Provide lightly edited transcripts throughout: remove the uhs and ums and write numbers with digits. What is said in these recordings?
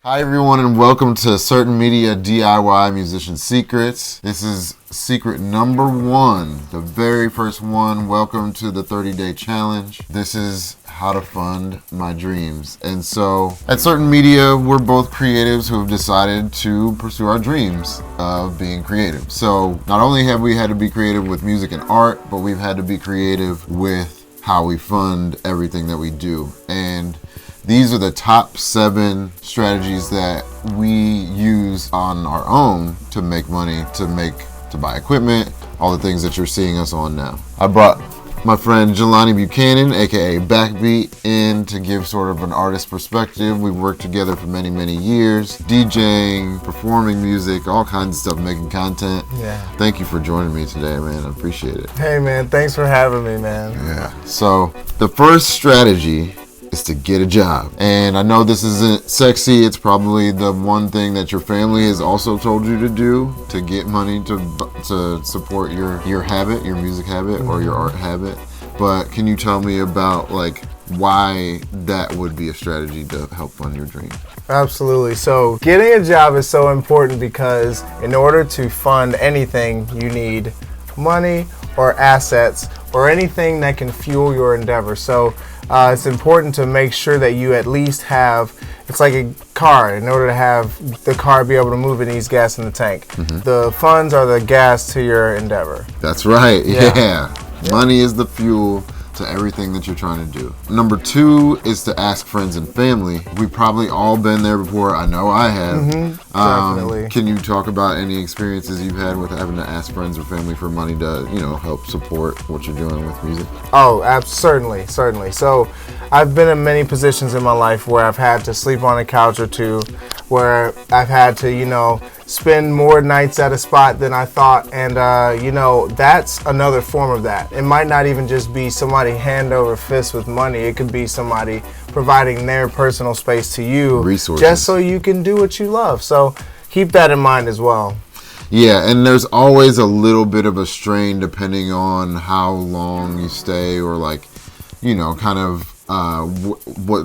Hi everyone and welcome to Certain Media DIY Musician Secrets. This is secret number 1, the very first one. Welcome to the 30-day challenge. This is how to fund my dreams. And so at Certain Media, we're both creatives who have decided to pursue our dreams of being creative. So not only have we had to be creative with music and art, but we've had to be creative with how we fund everything that we do. And these are the top 7 strategies that we use on our own to make money, to buy equipment, all the things that you're seeing us on now. I brought my friend Jelani Buchanan, aka Backbeat, in to give sort of an artist perspective. We've worked together for many, many years, DJing, performing music, all kinds of stuff, making content. Yeah. Thank you for joining me today, man. I appreciate it. Hey, man. Thanks for having me, man. Yeah. So the first strategy is to get a job. And I know this isn't sexy. It's probably the one thing that your family has also told you to do to get money to support your habit, your music habit, or your art habit. But can you tell me about why that would be a strategy to help fund your dream? Absolutely. So getting a job is so important because in order to fund anything, you need money or assets or anything that can fuel your endeavor. So it's important to make sure that you at least have, it's like a car. In order to have the car be able to move, it needs gas in the tank. Mm-hmm. The funds are the gas to your endeavor. That's right. Yeah. Money is the fuel to everything that you're trying to do. Number 2 is to ask friends and family. We've probably all been there before. I know I have. Mm-hmm. Definitely. Can you talk about any experiences you've had with having to ask friends or family for money to, help support what you're doing with music? Oh, certainly. So I've been in many positions in my life where I've had to sleep on a couch or two, where I've had to, spend more nights at a spot than I thought. And, that's another form of that. It might not even just be somebody hand over fist with money. It could be somebody providing their personal space to you. Resources. Just so you can do what you love. So keep that in mind as well. Yeah, and there's always a little bit of a strain depending on how long you stay or what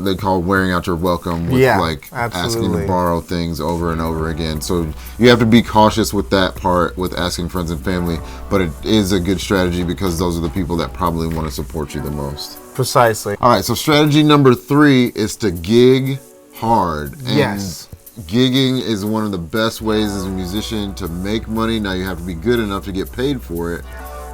they call wearing out your welcome with asking to borrow things over and over again. So you have to be cautious with that part with asking friends and family, but it is a good strategy because those are the people that probably want to support you the most. Precisely. All right, so strategy number 3 is to gig hard. And yes. Gigging is one of the best ways as a musician to make money. Now you have to be good enough to get paid for it.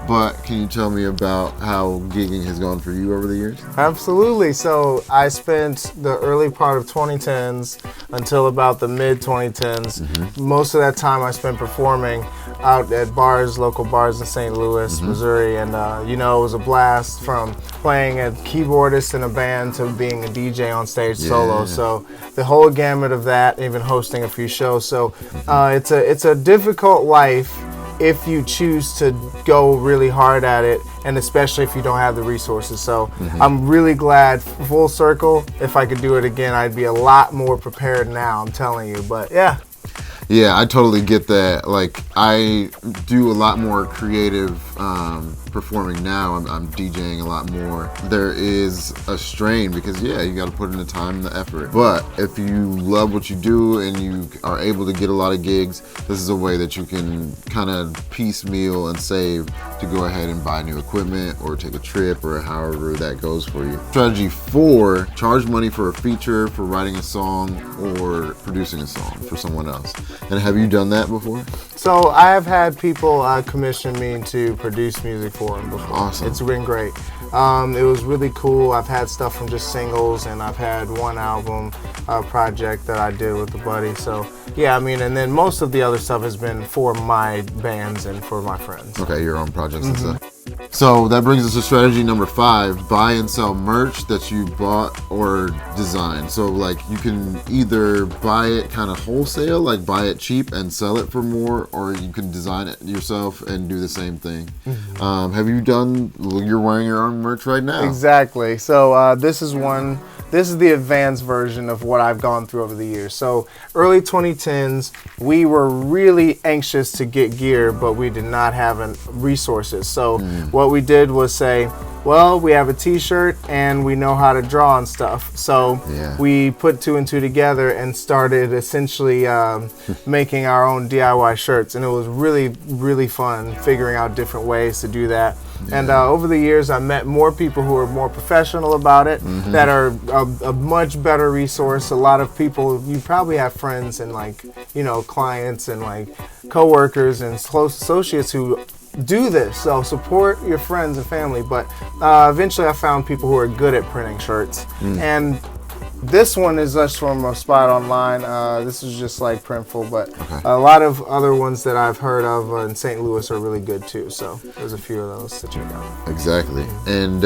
But can you tell me about how gigging has gone for you over the years? Absolutely. So I spent the early part of 2010s until about the mid 2010s. Mm-hmm. Most of that time I spent performing out at bars, local bars in St. Louis, mm-hmm. Missouri. And, it was a blast from playing a keyboardist in a band to being a DJ on stage solo. So the whole gamut of that, even hosting a few shows. So it's a difficult life if you choose to go really hard at it, and especially if you don't have the resources. So I'm really glad, full circle, if I could do it again, I'd be a lot more prepared now, I'm telling you. But yeah, I totally get that. I do a lot more creative performing now. I'm DJing a lot more. There is a strain because you got to put in the time and the effort. But if you love what you do and you are able to get a lot of gigs, this is a way that you can kind of piecemeal and save to go ahead and buy new equipment or take a trip or however that goes for you. Strategy 4, charge money for a feature, for writing a song or producing a song for someone else. And have you done that before? So I have had people commission me to produce music for them before. Awesome. It's been great. It was really cool. I've had stuff from just singles, and I've had one album project that I did with a buddy. So and then most of the other stuff has been for my bands and for my friends. Okay, your own projects and stuff. So that brings us to strategy number 5, buy and sell merch that you bought or designed. So you can either buy it kind of wholesale, buy it cheap and sell it for more, or you can design it yourself and do the same thing. Have you done, you're wearing your own merch right now. Exactly. So this is one this is the advanced version of what I've gone through over the years. So early 2010s, we were really anxious to get gear, but we did not have resources. So what we did was say, well, we have a t-shirt and we know how to draw and stuff. So we put two and two together and started essentially making our own DIY shirts. And it was really, really fun figuring out different ways to do that. And over the years, I met more people who are more professional about it, that are a much better resource. A lot of people, you probably have friends and like, you know, clients and like coworkers and close associates who do this. So support your friends and family. But eventually I found people who are good at printing shirts. And this one is just from a spot online. This is just like Printful, but a lot of other ones that I've heard of in St. Louis are really good too. So there's a few of those to check out. Exactly. And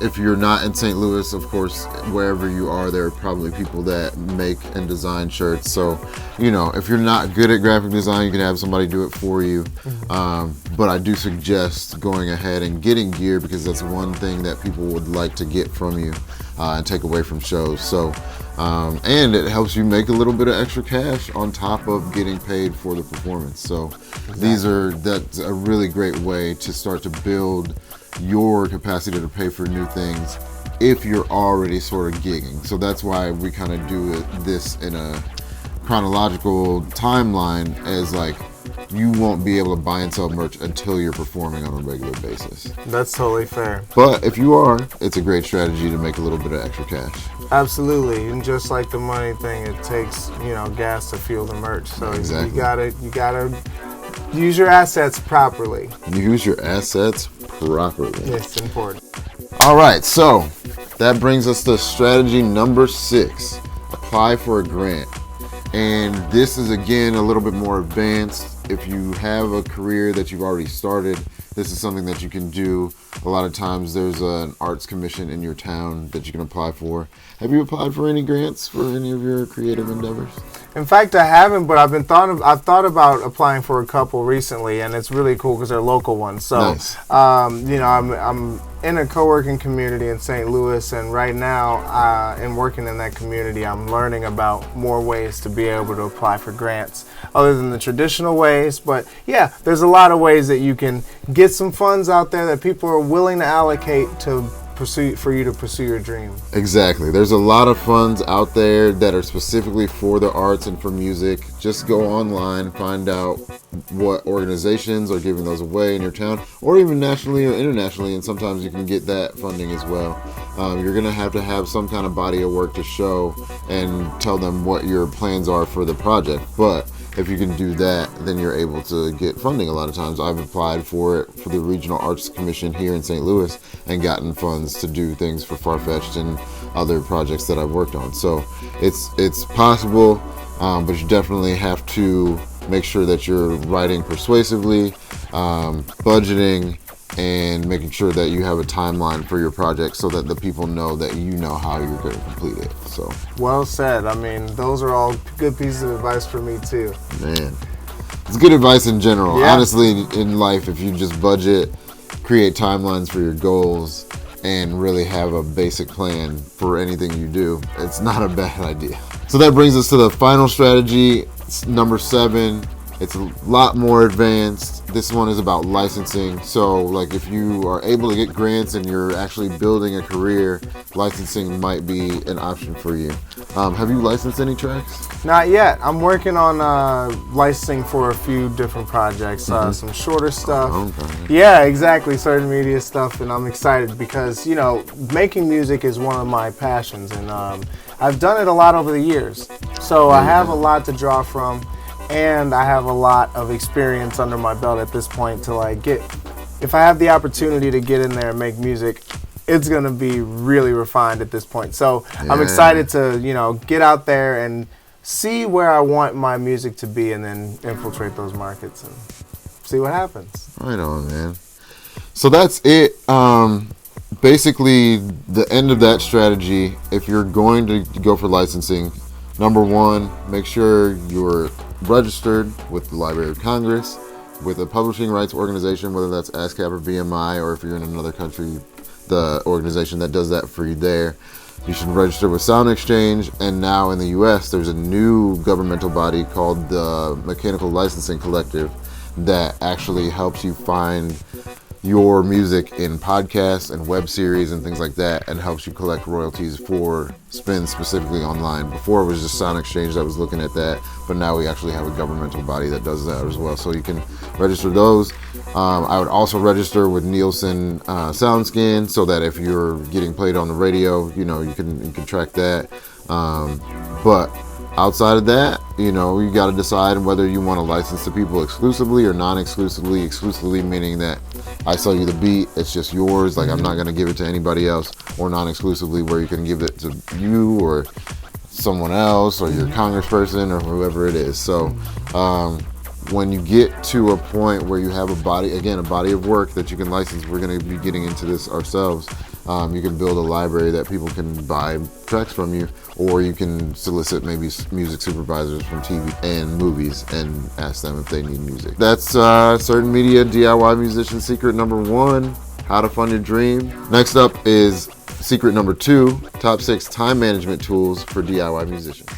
if you're not in St. Louis, of course, wherever you are, there are probably people that make and design shirts. So, you know, if you're not good at graphic design, you can have somebody do it for you. But I do suggest going ahead and getting gear, because that's one thing that people would like to get from you and take away from shows. So, and it helps you make a little bit of extra cash on top of getting paid for the performance. So that's a really great way to start to build your capacity to pay for new things if you're already sort of gigging. So that's why we kind of do this in a chronological timeline, as like, you won't be able to buy and sell merch until you're performing on a regular basis. That's totally fair. But if you are, it's a great strategy to make a little bit of extra cash. Absolutely. And just like the money thing, it takes, you know, gas to fuel the merch. So Exactly. you gotta use your assets properly. Use your assets properly. It's important. All right, so that brings us to strategy number 6. Apply for a grant. And this is, again, a little bit more advanced. If you have a career that you've already started, this is something that you can do. A lot of times there's an arts commission in your town that you can apply for. Have you applied for any grants for any of your creative endeavors? In fact, I haven't, but I've thought about applying for a couple recently, and it's really cool because they're local ones. So, Nice. you know, I'm in a co-working community in St. Louis, and right now, in working in that community, I'm learning about more ways to be able to apply for grants other than the traditional ways. But yeah, there's a lot of ways that you can get some funds out there that people are willing to allocate to for you to pursue your dream. Exactly. There's a lot of funds out there that are specifically for the arts and for music. Just go online, find out what organizations are giving those away in your town, or even nationally or internationally, and sometimes you can get that funding as well. You're going to have some kind of body of work to show and tell them what your plans are for the project. But if you can do that, then you're able to get funding a lot of times. I've applied for it for the Regional Arts Commission here in St. Louis and gotten funds to do things for Farfetched and other projects that I've worked on. So it's possible, but you definitely have to make sure that you're writing persuasively, budgeting, and making sure that you have a timeline for your project so that the people know that you know how you're going to complete it. So well said. I mean, those are all good pieces of advice for me too. Man, it's good advice in general. Yeah. Honestly, in life, if you just budget, create timelines for your goals, and really have a basic plan for anything you do, it's not a bad idea. So that brings us to the final strategy, number 7. It's a lot more advanced. This one is about licensing. So like if you are able to get grants and you're actually building a career, licensing might be an option for you. Have you licensed any tracks? Not yet. I'm working on licensing for a few different projects, some shorter stuff. Okay. Yeah, exactly, certain media stuff, and I'm excited because, you know, making music is one of my passions, and I've done it a lot over the years. So I have a lot to draw from. And I have a lot of experience under my belt at this point to like if I have the opportunity to get in there and make music, it's going to be really refined at this point. So I'm excited to, you know, get out there and see where I want my music to be and then infiltrate those markets and see what happens. Right on, man. So that's it. Basically, the end of that strategy, if you're going to go for licensing, number 1, make sure you're registered with the Library of Congress, with a publishing rights organization, whether that's ASCAP or BMI, or if you're in another country, the organization that does that for you there. You should register with Sound Exchange, and now in the US there's a new governmental body called the Mechanical Licensing Collective that actually helps you find your music in podcasts and web series and things like that, and helps you collect royalties for spins specifically online. Before it was just Sound Exchange that was looking at that, but now we actually have a governmental body that does that as well. So you can register those. I would also register with Nielsen SoundScan, so that if you're getting played on the radio, you can track that. But outside of that, you got to decide whether you want to license to people exclusively or non-exclusively. Exclusively meaning that I sell you the beat, it's just yours. Like, I'm not going to give it to anybody else. Or non-exclusively, where you can give it to you or someone else or your congressperson or whoever it is. So when you get to a point where you have a body of work that you can license, we're going to be getting into this ourselves. You can build a library that people can buy tracks from you, or you can solicit maybe music supervisors from TV and movies and ask them if they need music. That's Certain Media DIY Musician Secret number 1, how to fund your dream. Next up is secret number 2, top 6 time management tools for DIY musicians.